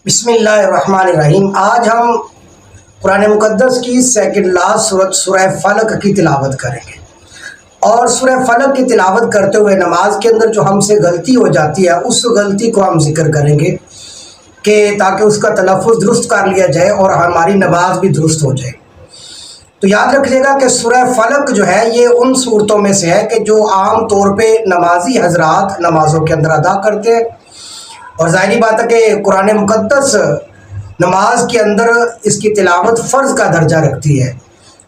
بسم اللہ الرحمن الرحیم۔ آج ہم قرآن مقدس کی سیکنڈ لاسٹ سورت سورہ فلق کی تلاوت کریں گے، اور سورہ فلق کی تلاوت کرتے ہوئے نماز کے اندر جو ہم سے غلطی ہو جاتی ہے اس غلطی کو ہم ذکر کریں گے کہ تاکہ اس کا تلفظ درست کر لیا جائے اور ہماری نماز بھی درست ہو جائے۔ تو یاد رکھیے گا کہ سورہ فلق جو ہے یہ ان صورتوں میں سے ہے کہ جو عام طور پہ نمازی حضرات نمازوں کے اندر ادا کرتے ہیں، اور ظاہری بات ہے کہ قرآن مقدس نماز کے اندر اس کی تلاوت فرض کا درجہ رکھتی ہے،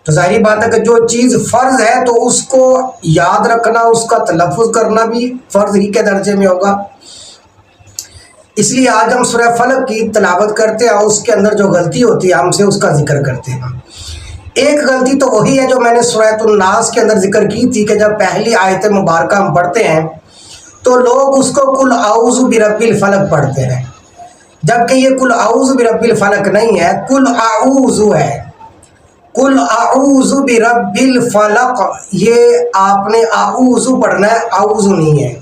تو ظاہری بات ہے کہ جو چیز فرض ہے تو اس کو یاد رکھنا، اس کا تلفظ کرنا بھی فرض ہی کے درجے میں ہوگا۔ اس لیے آج ہم سورہ فلق کی تلاوت کرتے ہیں اور اس کے اندر جو غلطی ہوتی ہے ہم سے اس کا ذکر کرتے ہیں۔ ایک غلطی تو وہی ہے جو میں نے سورۃ الناس کے اندر ذکر کی تھی کہ جب پہلی آیت مبارکہ ہم پڑھتے ہیں تو لوگ اس کو قل اعوذ برب الفلق پڑھتے ہیں، جبکہ یہ قل اعوذ برب الفلق نہیں ہے، قل اعوذ ہے۔ قل اعوذ برب الفلق، یہ آپ نے اعوذ پڑھنا ہے، اعوذ نہیں ہے۔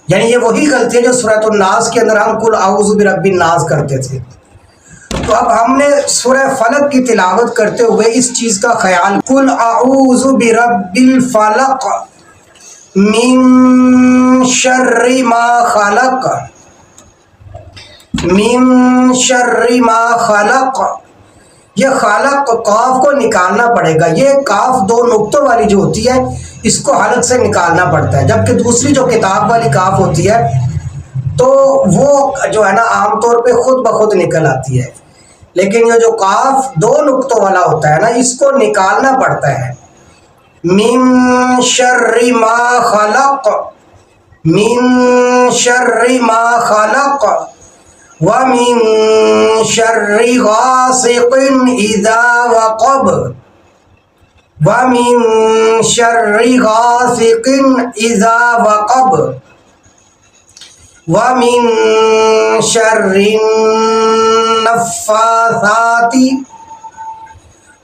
یعنی یہ وہی غلطی ہے جو سورۃ الناس کے اندر ہم قل اعوذ برب الناس کرتے تھے۔ تو اب ہم نے سورہ فلق کی تلاوت کرتے ہوئے اس چیز کا خیال، قل اعوذ برب الفلق من شر ما خلق، من شر ما خلق، یہ خالق قاف کو نکالنا پڑے گا۔ یہ کاف دو نقطوں والی جو ہوتی ہے اس کو حلق سے نکالنا پڑتا ہے، جبکہ دوسری جو کتاب والی کاف ہوتی ہے تو وہ جو ہے نا عام طور پہ خود بخود نکل آتی ہے، لیکن یہ جو کاف دو نقطوں والا ہوتا ہے نا اس کو نکالنا پڑتا ہے۔ من شر ما خلق، من شر ما خلق، ومن شر غاسق اذا وقب، ومن شر غاسق اذا وقب، ومن شر النفاثات،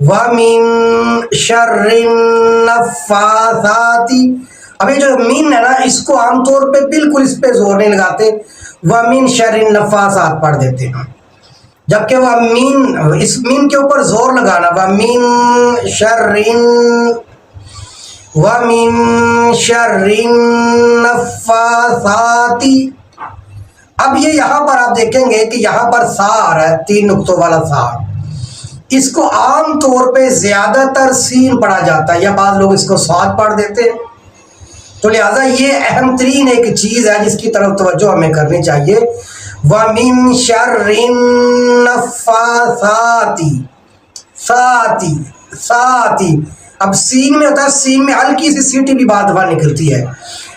ومن شر النفاثات۔ اب یہ جو مین ہے نا اس کو عام طور پہ بالکل اس پہ زور نہیں لگاتے، ومن شر النفاثات پڑھ دیتے ہیں، جبکہ وہ مین، اس مین کے اوپر زور لگانا، ومن شر، ومن شر النفاثات۔ اب یہ یہاں پر آپ دیکھیں گے کہ یہاں پر سا آ رہا ہے، تین نقطوں والا سا، اس کو عام طور پہ زیادہ تر سین پڑھا جاتا ہے، یا بعض لوگ اس کو صاد پڑھ دیتے ہیں، تو لہٰذا یہ اہم ترین ایک چیز ہے جس کی طرف توجہ ہمیں کرنی چاہیے۔ وَمِن شَرِّ النَّفَّاثَاتِ، ساتی ساتی، اب سین میں ہوتا ہے، سین میں ہلکی سی سیٹی بھی بعض دفعہ نکلتی ہے،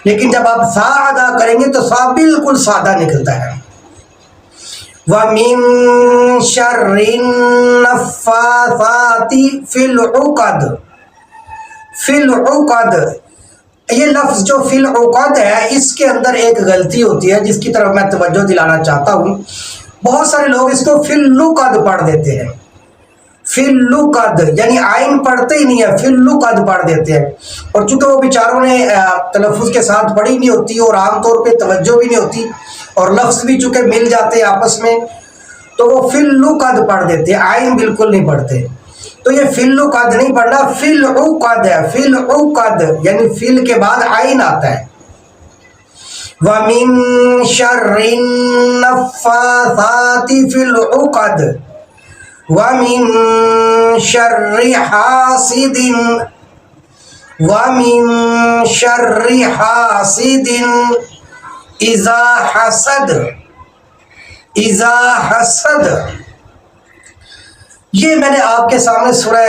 لیکن جب آپ سا ادا کریں گے تو سا بالکل سادہ نکلتا ہے۔ وَمِن شَرِّ النَّفَّاثَاتِ فِي الْعُقَدِ، فِي الْعُقَدِ، یہ لفظ جو فی العقد ہے اس کے اندر ایک غلطی ہوتی ہے جس کی طرف میں توجہ دلانا چاہتا ہوں۔ بہت سارے لوگ اس کو فی اللقد پڑھ دیتے ہیں، فی اللقد، یعنی آئین پڑھتے ہی نہیں ہے، فی اللقد پڑھ دیتے ہیں، اور چونکہ وہ بیچاروں نے تلفظ کے ساتھ پڑھی نہیں ہوتی اور عام طور پہ توجہ بھی نہیں ہوتی، اور لفظ بھی چونکہ مل جاتے ہیں آپس میں تو وہ فی اللقد پڑھ دیتے ہیں، آئین بالکل نہیں پڑھتے۔ تو یہ فی العقد نہیں پڑھنا، فی العقد ہے، فی العقد یعنی فیل کے بعد عین آتا ہے۔ وَمِن شَرِّ النَّفَّاثَاتِ فِي الْعُقَدِ، وَمِن شَرِّ حَاسِدٍ، وَمِن شَرِّ حَاسِدٍ إِذَا حَسَدَ، إِذَا حَسَدَ۔ یہ میں نے آپ کے سامنے سورہ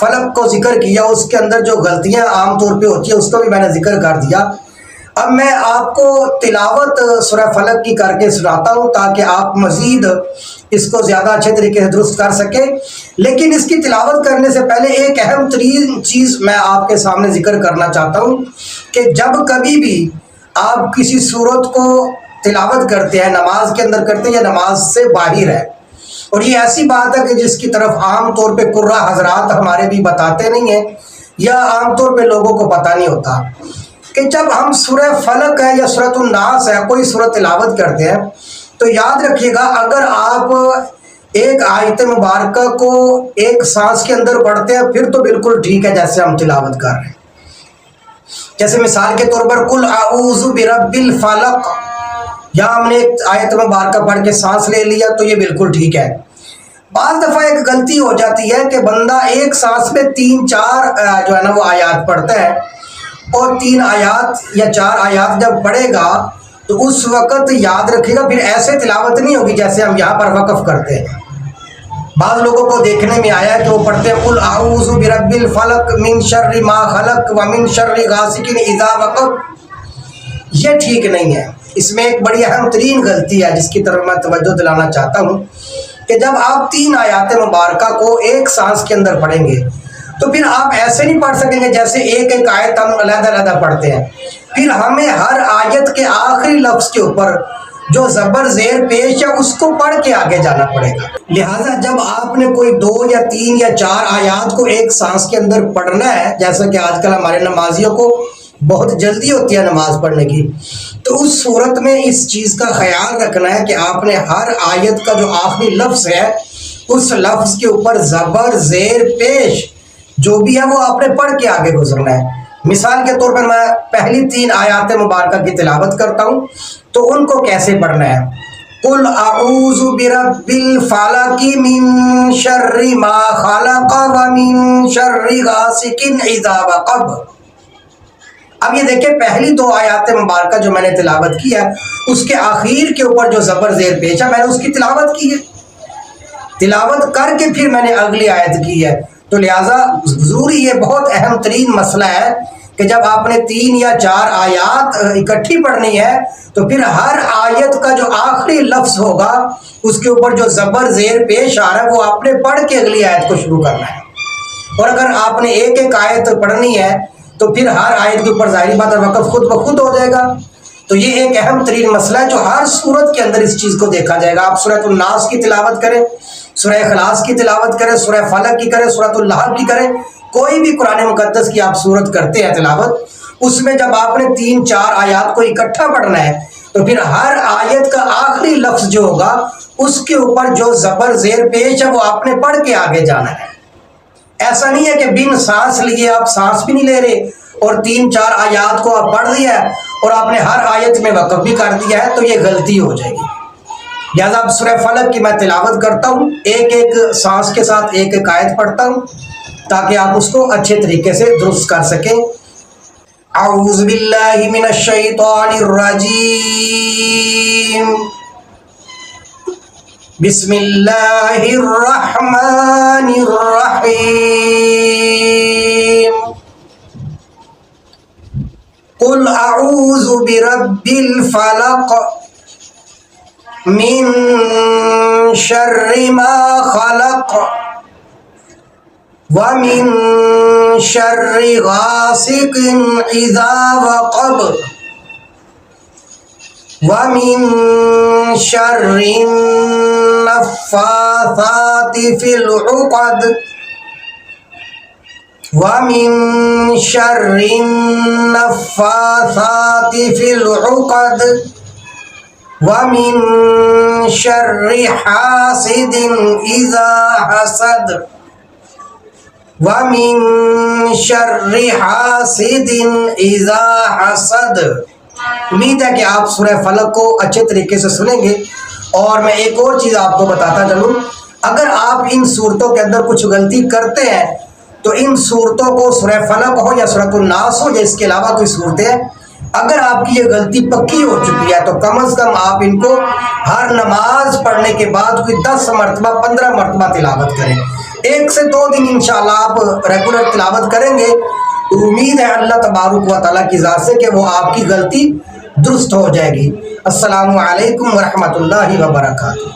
فلق کو ذکر کیا، اس کے اندر جو غلطیاں عام طور پہ ہوتی ہیں اس کو بھی میں نے ذکر کر دیا۔ اب میں آپ کو تلاوت سورہ فلق کی کر کے سناتا ہوں تاکہ آپ مزید اس کو زیادہ اچھے طریقے سے درست کر سکیں، لیکن اس کی تلاوت کرنے سے پہلے ایک اہم ترین چیز میں آپ کے سامنے ذکر کرنا چاہتا ہوں کہ جب کبھی بھی آپ کسی سورت کو تلاوت کرتے ہیں، نماز کے اندر کرتے ہیں یا نماز سے باہر ہے، اور یہ ایسی بات ہے کہ جس کی طرف عام طور پہ قراء حضرات ہمارے بھی بتاتے نہیں ہیں یا عام طور پہ لوگوں کو پتہ نہیں ہوتا، کہ جب ہم سورہ فلق ہے یا سورۃ الناس ہے کوئی سورت تلاوت کرتے ہیں تو یاد رکھیے گا، اگر آپ ایک آیت مبارکہ کو ایک سانس کے اندر پڑھتے ہیں پھر تو بالکل ٹھیک ہے، جیسے ہم تلاوت کر رہے ہیں. جیسے مثال کے طور پر قل اعوذ برب الفلق، یا ہم نے ایک آیت مبارکہ پڑھ کے سانس لے لیا تو یہ بالکل ٹھیک ہے. بعض دفعہ ایک غلطی ہو جاتی ہے کہ بندہ ایک سانس میں 3-4 جو ہے نا وہ آیات پڑھتا ہے، اور 3 آیات یا 4 آیات جب پڑھے گا تو اس وقت یاد رکھے گا پھر ایسے تلاوت نہیں ہوگی جیسے ہم یہاں پر وقف کرتے ہیں. بعض لوگوں کو دیکھنے میں آیا ہے کہ وہ پڑھتے ہیں قل اعوذ برب الفلق من شر ما خلق ومن شر غاسق اذا وقب. یہ ٹھیک نہیں ہے. اس میں ایک بڑی اہم ترین غلطی ہے جس کی طرف میں توجہ دلانا چاہتا ہوں کہ جب آپ 3 آیات مبارکہ کو ایک سانس کے اندر پڑھیں گے تو پھر آپ ایسے نہیں پڑھ سکیں گے جیسے ایک ایک آیت ہم علیحدہ علیحدہ پڑھتے ہیں. پھر ہمیں ہر آیت کے آخری لفظ کے اوپر جو زبر زیر پیش ہے اس کو پڑھ کے آگے جانا پڑے گا. لہٰذا جب آپ نے کوئی 2 یا 3 یا 4 آیات کو ایک سانس کے اندر پڑھنا ہے، جیسا کہ آج کل ہمارے نمازیوں کو بہت جلدی ہوتی ہے نماز پڑھنے کی، تو اس صورت میں اس چیز کا خیال رکھنا ہے کہ آپ نے ہر آیت کا جو آخری لفظ ہے اس لفظ کے اوپر زبر زیر پیش جو بھی ہے وہ آپ نے پڑھ کے آگے گزرنا ہے. مثال کے طور پر میں پہلی 3 آیات مبارکہ کی تلاوت کرتا ہوں تو ان کو کیسے پڑھنا ہے. قل اعوذ برب الفلق من شر ما خلق ومن شر غاسق اذا وقب. اب یہ دیکھیں پہلی 2 آیات مبارکہ جو میں نے تلاوت کی ہے اس کے آخر کے اوپر جو زبر زیر پیش ہے میں نے اس کی تلاوت کی ہے. تلاوت کر کے پھر میں نے اگلی آیت کی ہے. تو لہٰذا ضروری یہ بہت اہم ترین مسئلہ ہے کہ جب آپ نے 3 یا 4 آیات اکٹھی پڑھنی ہے تو پھر ہر آیت کا جو آخری لفظ ہوگا اس کے اوپر جو زبر زیر پیش آ رہا ہے وہ آپ نے پڑھ کے اگلی آیت کو شروع کرنا ہے. اور اگر آپ نے ایک ایک آیت پڑھنی ہے تو پھر ہر آیت کے اوپر ظاہری بات ہے وقف خود بخود ہو جائے گا. تو یہ ایک اہم ترین مسئلہ ہے جو ہر صورت کے اندر اس چیز کو دیکھا جائے گا. آپ سورۃ الناس کی تلاوت کریں، سورہ اخلاص کی تلاوت کریں، سورہ فلق کی کریں، سورۃ النحل کی کریں، کوئی بھی قرآن مقدس کی آپ صورت کرتے ہیں تلاوت، اس میں جب آپ نے 3-4 آیات کو اکٹھا پڑھنا ہے تو پھر ہر آیت کا آخری لفظ جو ہوگا اس کے اوپر جو زبر زیر پیش ہے وہ آپ نے پڑھ کے آگے جانا ہے. ایسا نہیں ہے کہ بن سانس لیے آپ سانس بھی نہیں لے رہے اور 3-4 آیات کو آپ پڑھ لیا ہے اور آپ نے ہر آیت میں وقف بھی کر دیا ہے، تو یہ غلطی ہو جائے گی. لہٰذا اب سورہ فلق کی میں تلاوت کرتا ہوں، ایک ایک سانس کے ساتھ ایک ایک آیت پڑھتا ہوں تاکہ آپ اس کو اچھے طریقے سے درست کر سکیں. اعوذ باللہ من الشیطان الرجیم، بسم اللہ الرحمن الرحیم. قل اعوذ برب الفلق من شر ما خلق ومن شر غاسق اذا وقب ومن شر النفاثات في العقد ومن شر النفاثات في العقد ومن شر حاسد اذا حسد ومن شر حاسد اذا حسد. امید ہے کہ آپ سورہ فلق کو اچھے طریقے سے سنیں گے. اور میں ایک اور چیز آپ کو بتاتا چلوں، اگر آپ ان صورتوں کے اندر کچھ غلطی کرتے ہیں تو ان صورتوں کو سورہ فلق ہو یا سورۃ الناس ہو یا اس کے علاوہ کوئی صورتیں ہیں، اگر آپ کی یہ غلطی پکی ہو چکی ہے تو کم از کم آپ ان کو ہر نماز پڑھنے کے بعد کوئی 10 مرتبہ 15 مرتبہ تلاوت کریں. 1 سے 2 دن انشاءاللہ آپ ریگولر تلاوت کریں گے تو امید ہے اللہ تبارک و تعالیٰ کی ذات سے کہ وہ آپ کی غلطی درست ہو جائے گی. السلام علیکم ورحمۃ اللہ وبرکاتہ.